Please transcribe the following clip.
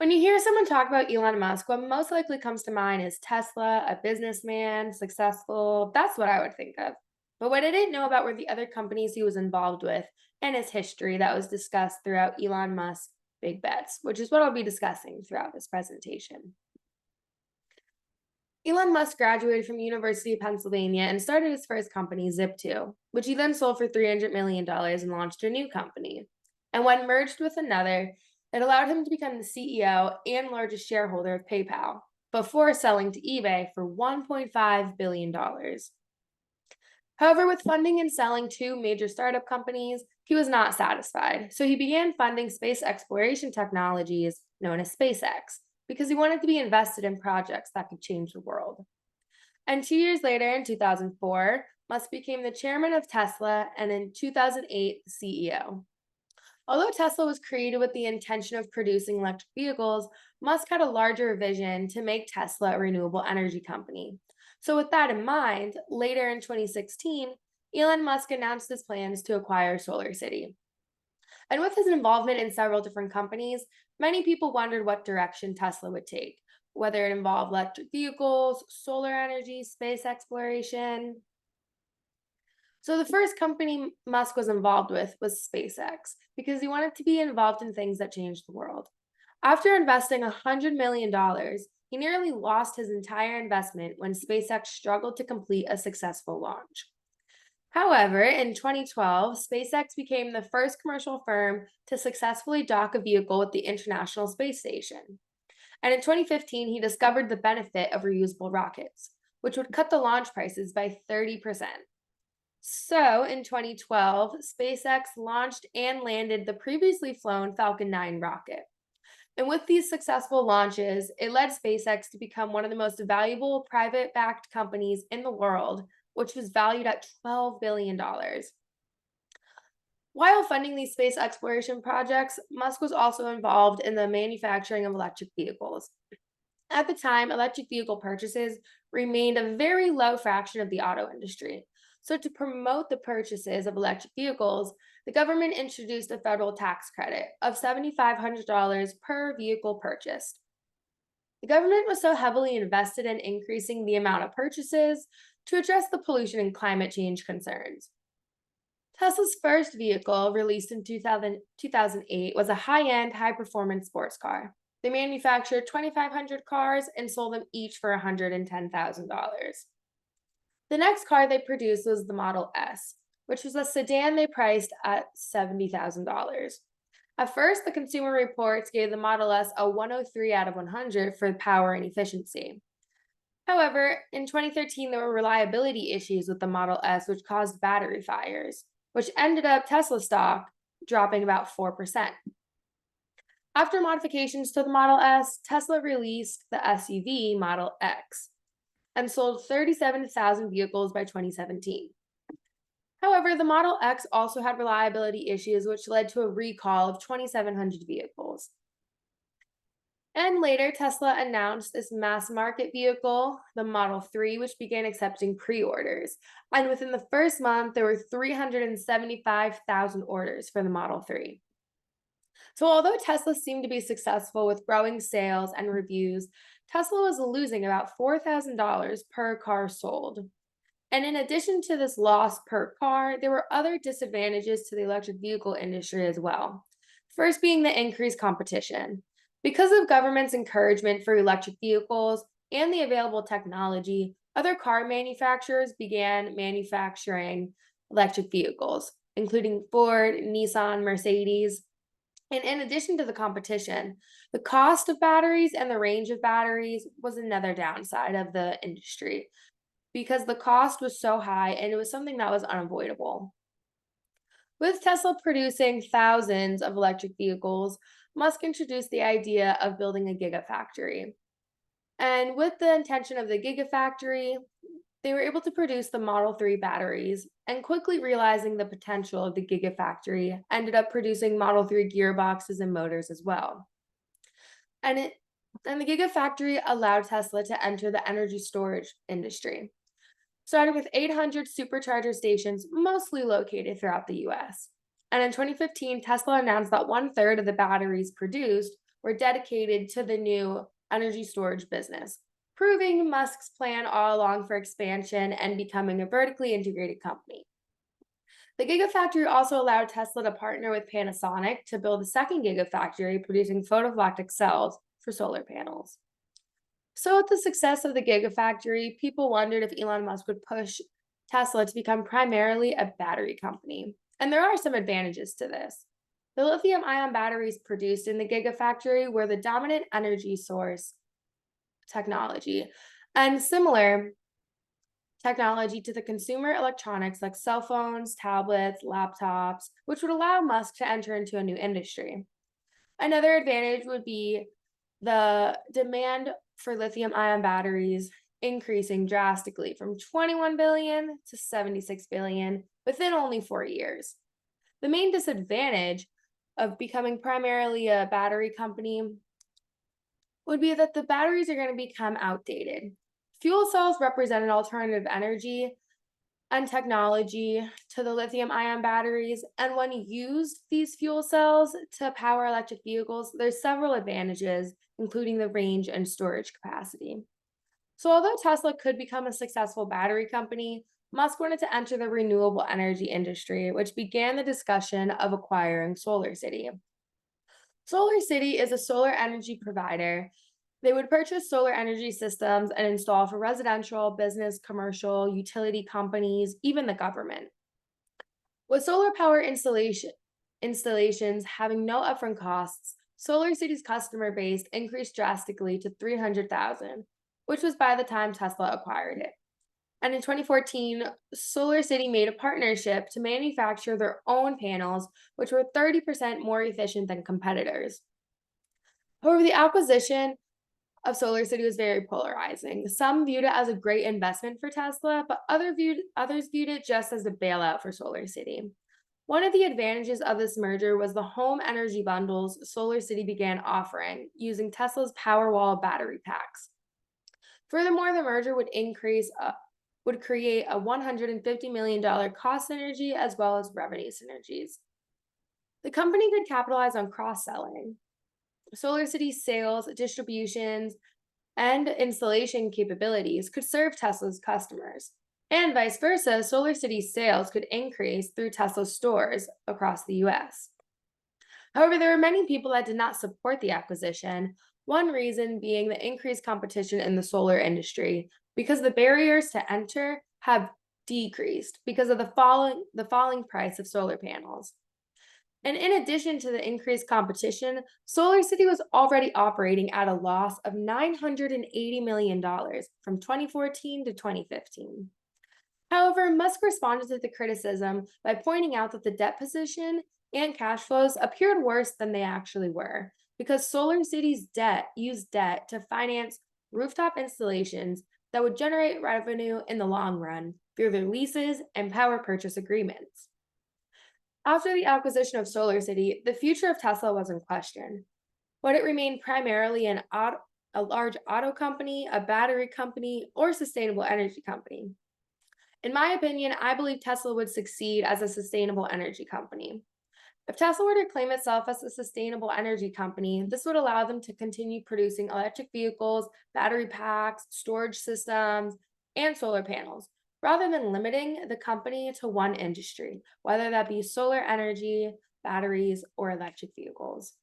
When you hear someone talk about Elon Musk, what most likely comes to mind is Tesla, a businessman, successful. That's what I would think of. But what I didn't know about were the other companies he was involved with and his history that was discussed throughout Elon Musk's big bets, which is what I'll be discussing throughout this presentation. Elon Musk graduated from University of Pennsylvania and started his first company, Zip2, which he then sold for $300 million and launched a new company. And when merged with another, it allowed him to become the CEO and largest shareholder of PayPal before selling to eBay for $1.5 billion. However, with funding and selling two major startup companies, he was not satisfied. So he began funding space exploration technologies known as SpaceX because he wanted to be invested in projects that could change the world. And 2 years later, in 2004, Musk became the chairman of Tesla and in 2008, the CEO. Although Tesla was created with the intention of producing electric vehicles, Musk had a larger vision to make Tesla a renewable energy company. So, with that in mind, later in 2016, Elon Musk announced his plans to acquire SolarCity. And with his involvement in several different companies, many people wondered what direction Tesla would take, whether it involved electric vehicles, solar energy, space exploration. So the first company Musk was involved with was SpaceX because he wanted to be involved in things that changed the world. After investing $100 million, he nearly lost his entire investment when SpaceX struggled to complete a successful launch. However, in 2012, SpaceX became the first commercial firm to successfully dock a vehicle with the International Space Station. And in 2015, he discovered the benefit of reusable rockets, which would cut the launch prices by 30%. So, in 2012, SpaceX launched and landed the previously flown Falcon 9 rocket. And with these successful launches, it led SpaceX to become one of the most valuable private backed companies in the world, which was valued at $12 billion. While funding these space exploration projects, Musk was also involved in the manufacturing of electric vehicles. At the time, electric vehicle purchases remained a very low fraction of the auto industry. So, to promote the purchases of electric vehicles, the government introduced a federal tax credit of $7,500 per vehicle purchased. The government was so heavily invested in increasing the amount of purchases to address the pollution and climate change concerns. Tesla's first vehicle, released in 2008, was a high end, high performance sports car. They manufactured 2,500 cars and sold them each for $110,000. The next car they produced was the Model S, which was a sedan they priced at $70,000. At first, the Consumer Reports gave the Model S a 103 out of 100 for power and efficiency. However, in 2013, there were reliability issues with the Model S, which caused battery fires, which ended up Tesla stock dropping about 4%. After modifications to the Model S, Tesla released the SUV Model X and sold 37,000 vehicles by 2017. However, the Model X also had reliability issues, which led to a recall of 2,700 vehicles. And later, Tesla announced this mass market vehicle, the Model 3, which began accepting pre orders. And within the first month, there were 375,000 orders for the Model 3. So, although Tesla seemed to be successful with growing sales and reviews, Tesla was losing about $4,000 per car sold. And in addition to this loss per car, there were other disadvantages to the electric vehicle industry as well. First being the increased competition. Because of government's encouragement for electric vehicles and the available technology, other car manufacturers began manufacturing electric vehicles, including Ford, Nissan, Mercedes. And in addition to the competition, the cost of batteries and the range of batteries was another downside of the industry because the cost was so high and it was something that was unavoidable. With Tesla producing thousands of electric vehicles, Musk introduced the idea of building a gigafactory. And with the intention of the gigafactory, they were able to produce the Model 3 batteries, and quickly realizing the potential of the gigafactory, ended up producing Model 3 gearboxes and motors as well. And it and the gigafactory allowed Tesla to enter the energy storage industry, starting with 800 supercharger stations, mostly located throughout the US. And in 2015, Tesla announced that one third of the batteries produced were dedicated to the new energy storage business, proving Musk's plan all along for expansion and becoming a vertically integrated company. The Gigafactory also allowed Tesla to partner with Panasonic to build a second Gigafactory producing photovoltaic cells for solar panels. So, with the success of the Gigafactory, people wondered if Elon Musk would push Tesla to become primarily a battery company. And there are some advantages to this. The lithium ion batteries produced in the Gigafactory were the dominant energy source technology, and similar technology to the consumer electronics like cell phones, tablets, laptops, which would allow Musk to enter into a new industry. Another advantage would be the demand for lithium ion batteries increasing drastically from 21 billion to 76 billion within only 4 years. The main disadvantage of becoming primarily a battery company would be that the batteries are going to become outdated. Fuel cells represent an alternative energy and technology to the lithium ion batteries. And when you use these fuel cells to power electric vehicles, there's several advantages, including the range and storage capacity. So, although Tesla could become a successful battery company, Musk wanted to enter the renewable energy industry, which began the discussion of acquiring SolarCity. SolarCity is a solar energy provider. They would purchase solar energy systems and install for residential, business, commercial, utility companies, even the government. With solar power installations having no upfront costs, SolarCity's customer base increased drastically to 300,000, which was by the time Tesla acquired it. And in 2014, SolarCity made a partnership to manufacture their own panels, which were 30% more efficient than competitors. However, the acquisition of SolarCity was very polarizing. Some viewed it as a great investment for Tesla, but others viewed it just as a bailout for SolarCity. One of the advantages of this merger was the home energy bundles SolarCity began offering using Tesla's Powerwall battery packs. Furthermore, the merger would create a $150 million cost synergy as well as revenue synergies. The company could capitalize on cross-selling. SolarCity's sales, distributions, and installation capabilities could serve Tesla's customers. And vice versa, SolarCity's sales could increase through Tesla's stores across the US. However, there were many people that did not support the acquisition, one reason being the increased competition in the solar industry, because the barriers to enter have decreased because of the falling price of solar panels. And in addition to the increased competition, SolarCity was already operating at a loss of $980 million from 2014 to 2015. However, Musk responded to the criticism by pointing out that the debt position and cash flows appeared worse than they actually were, because SolarCity's debt used debt to finance rooftop installations that would generate revenue in the long run through their leases and power purchase agreements. After the acquisition of SolarCity, the future of Tesla was in question. Would it remain primarily a large auto company, a battery company, or sustainable energy company? In my opinion, I believe Tesla would succeed as a sustainable energy company. If Tesla were to claim itself as a sustainable energy company, this would allow them to continue producing electric vehicles, battery packs, storage systems, and solar panels, rather than limiting the company to one industry, whether that be solar energy, batteries, or electric vehicles.